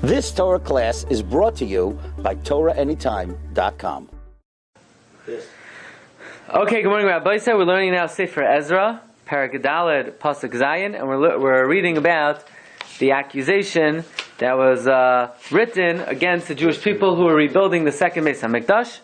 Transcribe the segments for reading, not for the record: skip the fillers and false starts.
This Torah class is brought to you by TorahAnytime.com. Okay, good morning, Rabbi. We're learning now Sefer Ezra, Perek Daled, Pasuk Zayin, and we're reading about the accusation that was written against the Jewish people who were rebuilding the second Beis HaMikdash.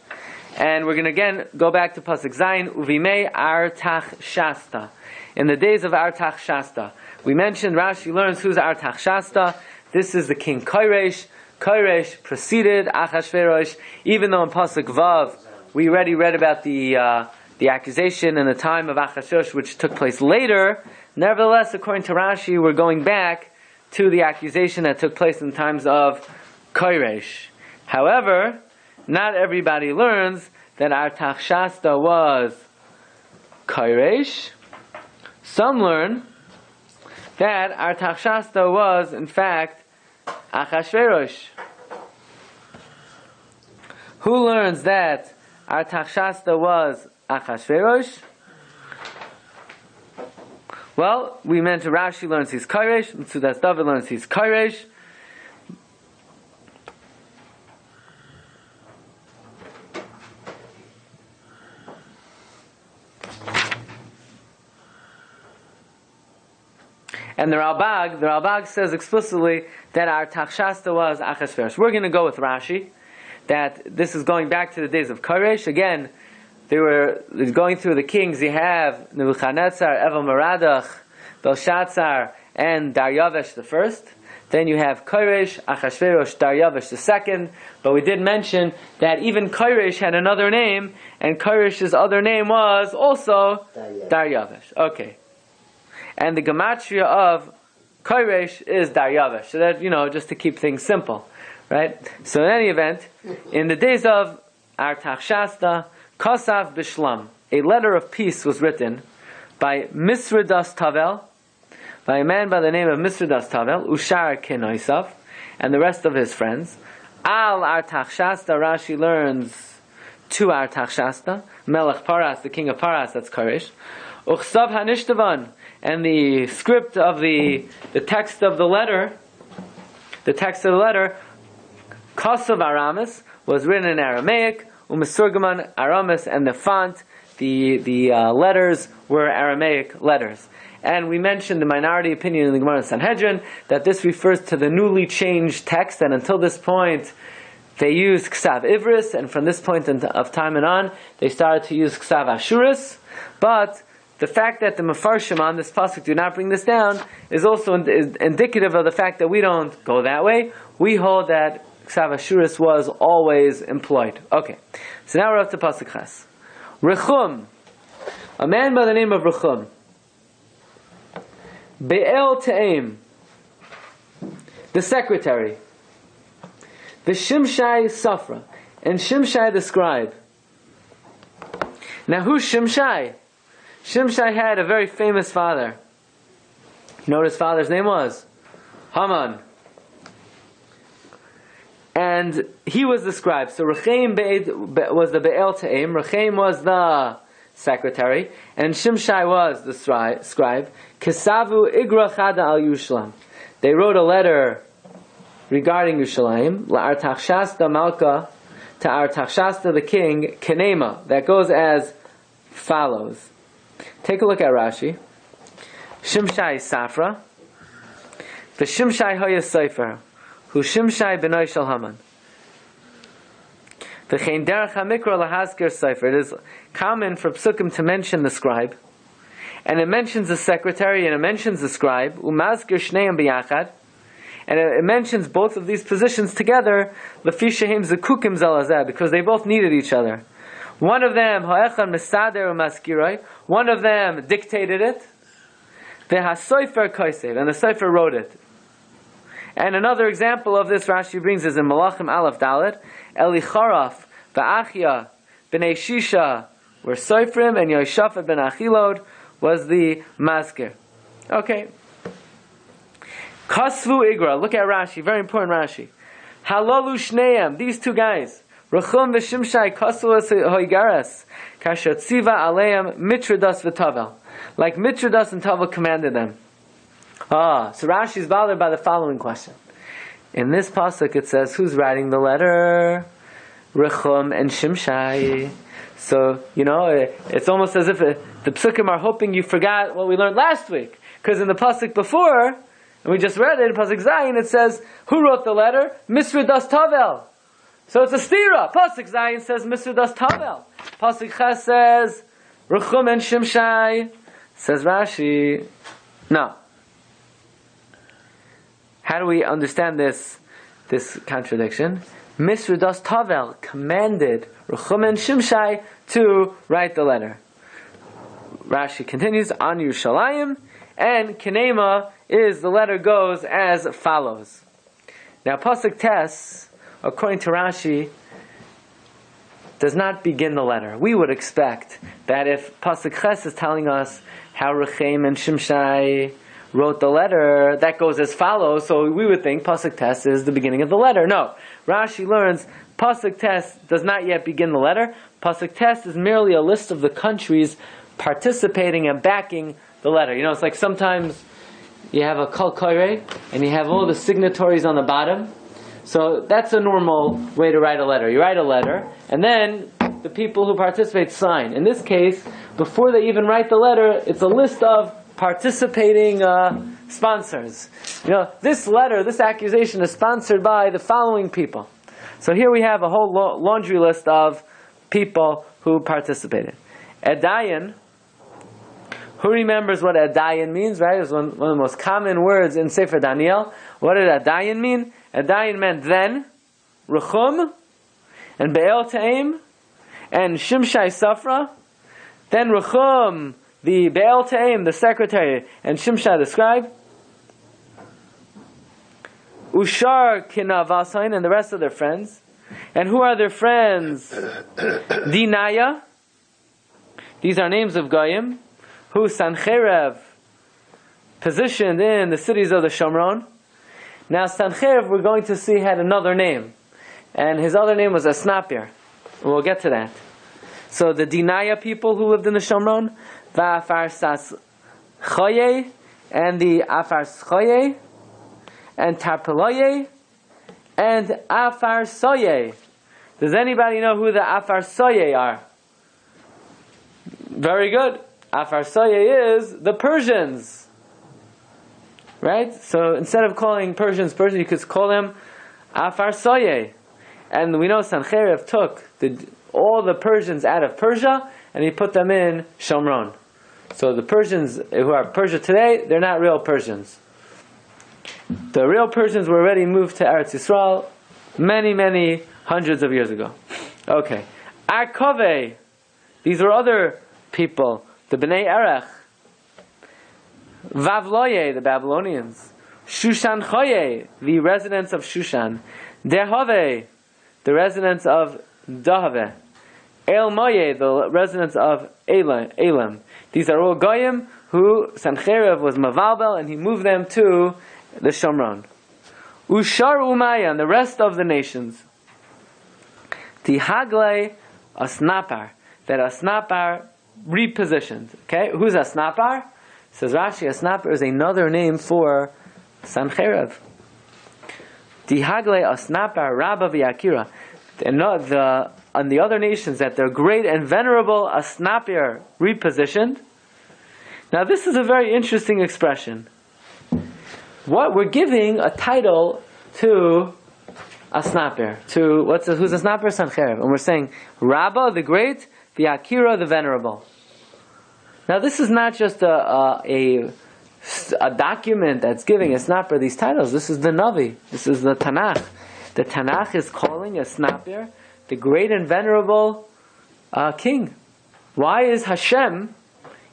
And we're going to again go back to Pasuk Zayin, Uvimei Artach Shasta. In the days of Artach Shasta. We mentioned, Rashi learns who's Artach Shasta. This is the king Koresh. Koresh preceded Achashverosh, even though in Pasuk Vav we already read about the accusation in the time of Achashverosh, which took place later. Nevertheless, according to Rashi, we're going back to the accusation that took place in the times of Koresh. However, not everybody learns that Artach Shasta was Koresh. Some learn that Artach Shasta was, in fact, Achashverosh. Who learns that Artach Shasta was Achashverosh? Well, we mentioned Rashi learns he's Koresh, Mitzudas David learns he's Koresh. And the Ralbag says explicitly that Artach Shasta was Achashverosh. We're going to go with Rashi, that this is going back to the days of Koresh. Again, they were going through the kings. You have Nebuchadnezzar, Evel Meradach, Belshazzar, and Daryavesh the first. Then you have Koresh, Achashverosh, Daryavesh the second. But we did mention that even Koresh had another name, and Koresh's other name was also Daryavesh. Okay. And the gematria of Koresh is Daryavesh. So that, just to keep things simple. Right? So in any event, in the days of Artach Shasta, Kosav Bishlam, a letter of peace was written by Misridas Tavel, by a man by the name of Misridas Tavel, Ushar Kenoisav, and the rest of his friends. Al Artach Shasta, Rashi learns to Artach Shasta, Melech Paras, the king of Paras, that's Koresh. Uchsav Hanishtavan, and the script of the text of the letter, Kosav Aramis, was written in Aramaic, Umesurgaman Aramis, and the font, the letters were Aramaic letters. And we mentioned the minority opinion in the Gemara Sanhedrin that this refers to the newly changed text, and until this point they used Ksav Ivris, and from this point of time and on they started to use Ksav Ashuris. But the fact that the Mefarshim on this pasuk do not bring this down is also indicative of the fact that we don't go that way. We hold that Ksav Ashuris was always employed. Okay, so now we're up to pasuk Ches. Rechum, a man by the name of Rechum, Be'el Te'em, the secretary, the Shimshai Safra, and Shimshai the scribe. Now who's Shimshai? Shimshai had a very famous father. You know what his father's name was? Haman. And he was the scribe. So Rechem was the Be'el Te'em, Rechem was the secretary, and Shimshai was the scribe. Kesavu Igra Chada al Yushalayim. They wrote a letter regarding Yushalayim, La'artach Shasta Malka, to Artach Shasta the king, Kenema, that goes as follows. Take a look at Rashi. Shimshai Safra. The Shimshai Hoya Sefer, who Shimshai Benoy Shel Haman. The Chein Derech HaMikra Lahazkir Sefer. It is common for Psukim to mention the scribe, and it mentions the secretary, and it mentions the scribe. Umazkir Shneim B'Yachad, and it mentions both of these positions together. Lefi Shehem Zekukim Zalazeh, because they both needed each other. One of them, Ha'echad Mesader U'Maskiroi, one of them dictated it. The HaSofer Kosev, and the Sofer wrote it. And another example of this Rashi brings is in Malachim Aleph Dalet. Elicharaf, Va'achia, B'nei Shisha were Sofrim, and Yoshafat ben Achilod was the Maskir. Okay. Kasvu Igra, look at Rashi, very important Rashi. Halalu Shneim, these two guys. Rechum v'Shimshai kasu hoigaras kasher tziva aleim mitradas v'tavel, like mitradas and tavel commanded them. So Rashi is bothered by the following question: In this pasuk it says, who's writing the letter? Rechum and Shimshai. So, it's almost as if the psukim are hoping you forgot what we learned last week. Because in the pasuk before, and we just read it, in pasuk Zayin, it says, who wrote the letter? Misra das Tavel. So it's a stira. Pasuk Zayin says, Misra das Tavel. Pasuk Ches says, Rechum and Shimshai. Says Rashi, no. How do we understand this contradiction? Misra das Tavel commanded Rechum and Shimshai to write the letter. Rashi continues, on Yerushalayim, and Kinema is, the letter goes as follows. Now Pasuk Tes, according to Rashi, does not begin the letter. We would expect that if Pasuk Ches is telling us how Rechem and Shimshai wrote the letter, that goes as follows, so we would think Pasuk Tes is the beginning of the letter. No. Rashi learns Pasuk Tes does not yet begin the letter. Pasuk Tes is merely a list of the countries participating and backing the letter. It's like sometimes you have a kol koire and you have all the signatories on the bottom. So that's a normal way to write a letter. You write a letter and then the people who participate sign. In this case, before they even write the letter, it's a list of participating sponsors. This letter, this accusation is sponsored by the following people. So here we have a whole laundry list of people who participated. Edayin. Who remembers what Edayin means, right? It's one of the most common words in Sefer Daniel. What did Edayin mean? Edayin meant then, Rechum, and Be'el Ta'im, and Shimshai Safra. Then Rechum, the Be'el Ta'im, the secretary, and Shimshai the scribe. Ushar Kinavasain, and the rest of their friends. And who are their friends? Dinaya. These are names of Goyim, who Sancherev positioned in the cities of the Shomron. Now Sancherev, we're going to see, had another name. And his other name was Asnapir. We'll get to that. So the Dinaya people who lived in the Shomron, Va'afar Sas Choye, and the Afar Schoye, and Tarpeloye, and Afar Soye. Does anybody know who the Afar Soye are? Very good. Afar Soye is the Persians. Right? So instead of calling Persians, you could call them Afar Soye. And we know Sancherev took all the Persians out of Persia and he put them in Shomron. So the Persians who are Persia today, they're not real Persians. The real Persians were already moved to Eretz Yisrael many, many hundreds of years ago. Okay. Arkove, these are other people. The Bnei Erech. Vavloye, the Babylonians. Shushan Choye, the residents of Shushan. Dehave, the residents of Dahave. El Moye, the residents of Elam. These are all Goyim who Sancherev was Mavalbel and he moved them to the Shomron. Ushar Umaya, and the rest of the nations. Tihagle Asnapar, that Asnapar repositioned. Okay, who's Asnapar? Says Rashi, Asnapar is another name for Sancherev. Tihagle Asnapar Rabba v'Akira. On the other nations that their great and venerable Asnapir repositioned. Now this is a very interesting expression. What we're giving a title to Asnapir, who's Asnapir? Sancherev, and we're saying Rabba the great, the Akira the venerable. Now this is not just a document that's giving Asnapir these titles. This is the Navi. This is the Tanakh. The Tanakh is calling Asnapir the great and venerable king. Why is Hashem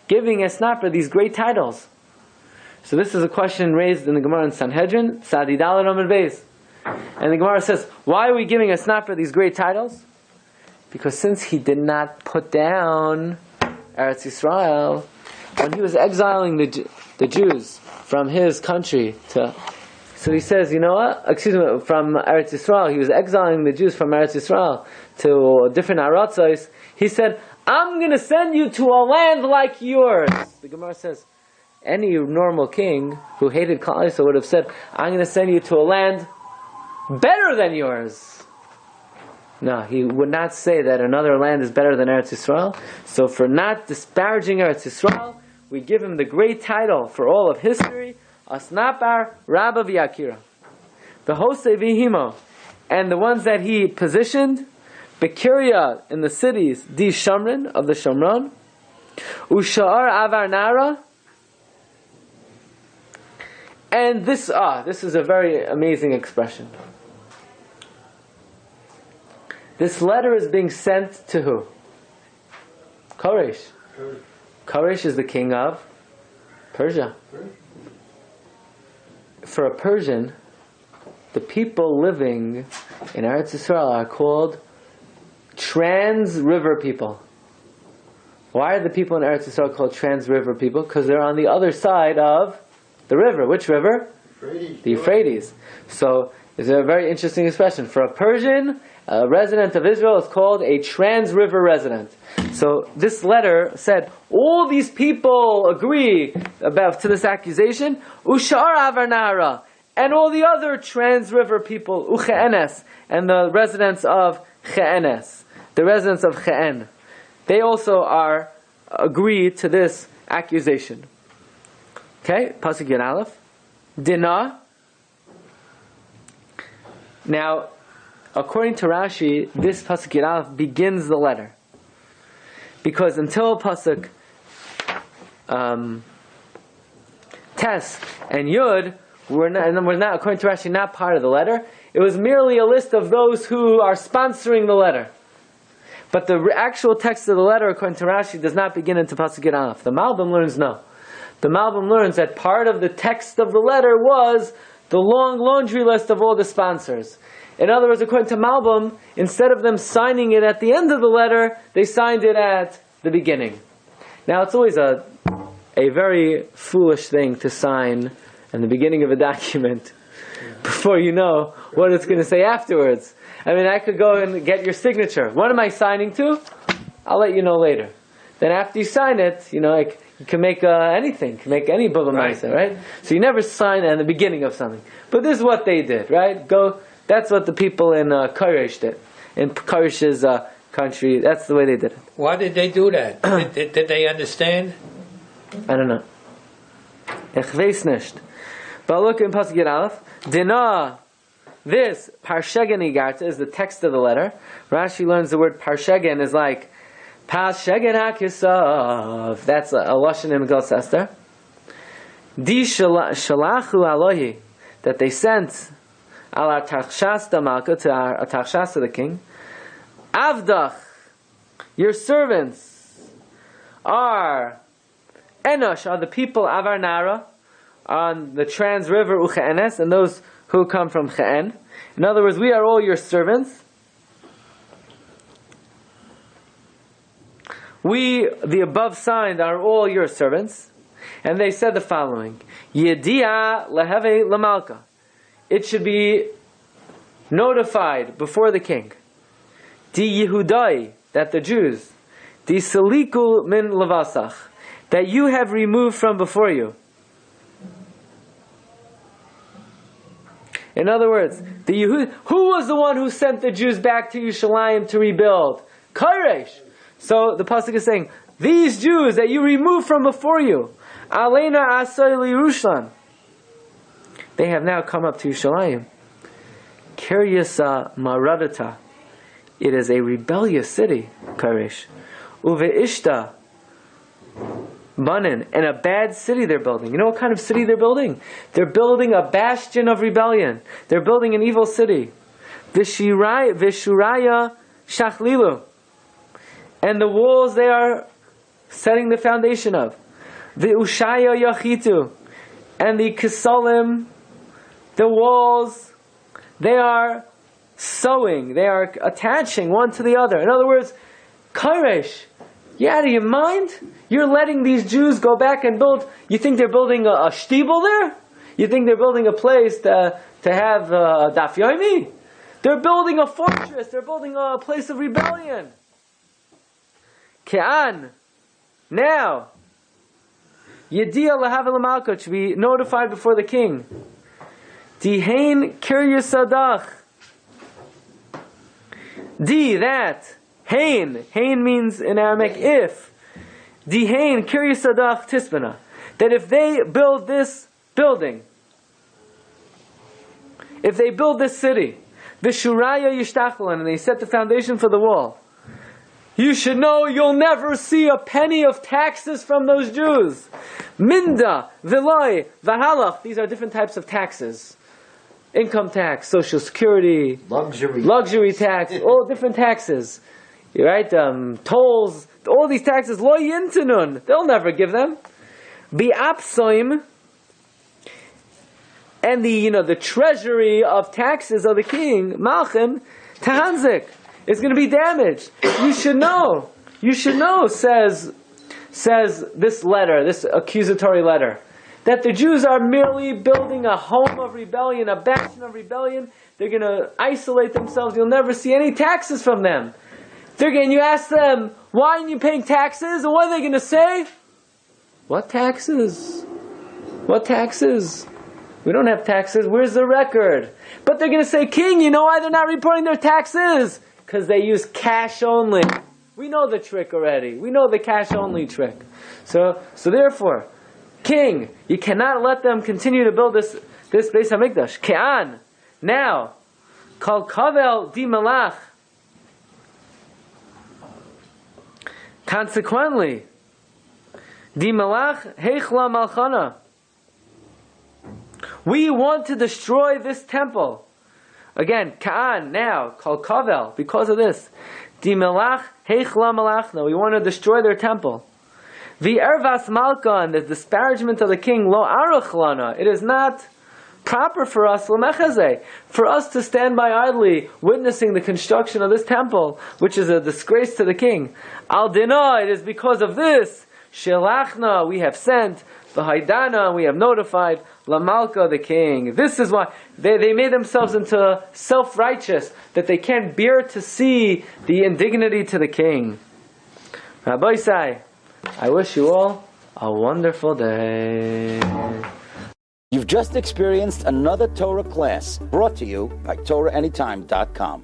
giving Asnapir these great titles? So this is a question raised in the Gemara in Sanhedrin, Sadi Daled Amud Beis. And the Gemara says, why are we giving Asnapir these great titles? Because since he did not put down Eretz Yisrael, when he was exiling the Jews from his country so he says, from Eretz Yisrael, he was exiling the Jews from Eretz Yisrael to different Aratzos. He said, I'm going to send you to a land like yours. The Gemara says, any normal king who hated Klal Yisrael would have said, I'm going to send you to a land better than yours. No, he would not say that another land is better than Eretz Yisrael. So for not disparaging Eretz Yisrael, we give him the great title for all of history, Asnapar Rabba V'Yakira. The Hosei V'Himo, and the ones that he positioned, Bekiria in the cities, Di Shamrin of the Shamron, Usha'ar Avar Nara, and this is a very amazing expression. This letter is being sent to who? Koresh. Koresh is the king of Persia. For a Persian, the people living in Eretz Yisrael are called trans-river people. Why are the people in Eretz Yisrael called trans-river people? Because they're on the other side of the river. Which river? Euphrates. The Euphrates. So, it's a very interesting expression. For a Persian, a resident of Israel is called a trans-river resident. So this letter said, all these people agree to this accusation, Ushar Avar Nahara, and all the other trans-river people, Uche'enes, and the residents of Che'enes, the residents of Che'en, they also agree to this accusation. Okay, Pasuk Yud Aleph. Dinah. Now, according to Rashi, this Pasuk Yud Aleph begins the letter. Because until Pasuk Tes and Yud were not, according to Rashi, not part of the letter. It was merely a list of those who are sponsoring the letter. But the actual text of the letter, according to Rashi, does not begin into Pasuk Yud Aleph. The Malbim learns no. The Malbim learns that part of the text of the letter was the long laundry list of all the sponsors. In other words, according to Malbim, instead of them signing it at the end of the letter, they signed it at the beginning. Now, it's always a very foolish thing to sign in the beginning of a document before you know what it's going to say afterwards. I mean, I could go and get your signature. What am I signing to? I'll let you know later. Then after you sign it, you can make anything. You can make any Bava Maisa, right? So you never sign at the beginning of something. But this is what they did, right? That's what the people in Koresh did. In Koresh's country, that's the way they did it. Why did they do that? did they understand? I don't know. Ich weiß nicht. But look in Pasuk Yud Aleph. Dinah, this Parshegen Igarta is the text of the letter. Rashi learns the word Parshegen is like Parshegen HaKisav. That's a lashon in Megillas Esther. Di shalachu Alohi, that they sent al Artaxshasta Malka, to Artaxshasta the king. Avdach, your servants are Enosh, are the people Avar Nara, on the trans river Uche'enes, and those who come from Che'en. In other words, we are all your servants. We, the above signed, are all your servants. And they said the following: Yedia leheve lamalka. It should be notified before the king. Di Yehudai, that the Jews, Di Saliku min levasach, that you have removed from before you. In other words, who was the one who sent the Jews back to Yerushalayim to rebuild? Koresh. So the pasuk is saying, these Jews that you removed from before you, Aleina Asay Yerushalayim, they have now come up to Yerushalayim. Kiryasa Maradata, it is a rebellious city, Koresh. Uve Ishta Banin, and a bad city they're building. You know what kind of city they're building? They're building a bastion of rebellion. They're building an evil city. Vishuraya Shachlilu, and the walls they are setting the foundation of. The Ushaya Yachitu, and the Kisalim, the walls, they are sewing, they are attaching one to the other. In other words, Koresh, you out of your mind? You're letting these Jews go back and build. You think they're building a shtibel there? You think they're building a place to have daf yomi? They're building a fortress. They're building a place of rebellion. Ke'an. Now, Yediya lahav l'malka, to be notified before the king. Tihain kirya sadach. D, that. Hain. Hain means in Aramaic if. Di hain kiryasadach tispana. That if they build this building, if they build this city, Vishuraya yishtachlan, and they set the foundation for the wall, you should know you'll never see a penny of taxes from those Jews. Minda, viloi, vahalach. These are different types of taxes. Income tax, social security, luxury tax, all different taxes. Right? Tolls, all these taxes, lo yintanun. They'll never give them. Bi'apsoim, and the treasury of taxes of the king, Malchin, Tahanzik, is going to be damaged. You should know, says this letter, this accusatory letter, that the Jews are merely building a home of rebellion, a bastion of rebellion. They're going to isolate themselves. You'll never see any taxes from them. You ask them, why aren't you paying taxes? And what are they going to say? What taxes? What taxes? We don't have taxes. Where's the record? But they're going to say, King, you know why they're not reporting their taxes? Because they use cash only. We know the trick already. We know the cash only trick. So therefore, King, you cannot let them continue to build this Beis HaMikdash. Ke'an. Now, Kal Kavel Di Malach. Consequently, Di Malach Heichla Malchana. We want to destroy this temple. Again, Ka'an, now, Kal Kavel, because of this. Di Malach Heichla Malachna. We want to destroy their temple. The Ervas Malka, and the disparagement of the king, Lo Arachlana. It is not proper for us, Lamechazeh, for us to stand by idly witnessing the construction of this temple, which is a disgrace to the king. Al Dinah, it is because of this. Shelachna, we have sent. V'haidana, we have notified. Lamalka, the king. This is why they made themselves into self-righteous, that they can't bear to see the indignity to the king. Rabbi Sai, I wish you all a wonderful day. You've just experienced another Torah class brought to you by TorahAnytime.com.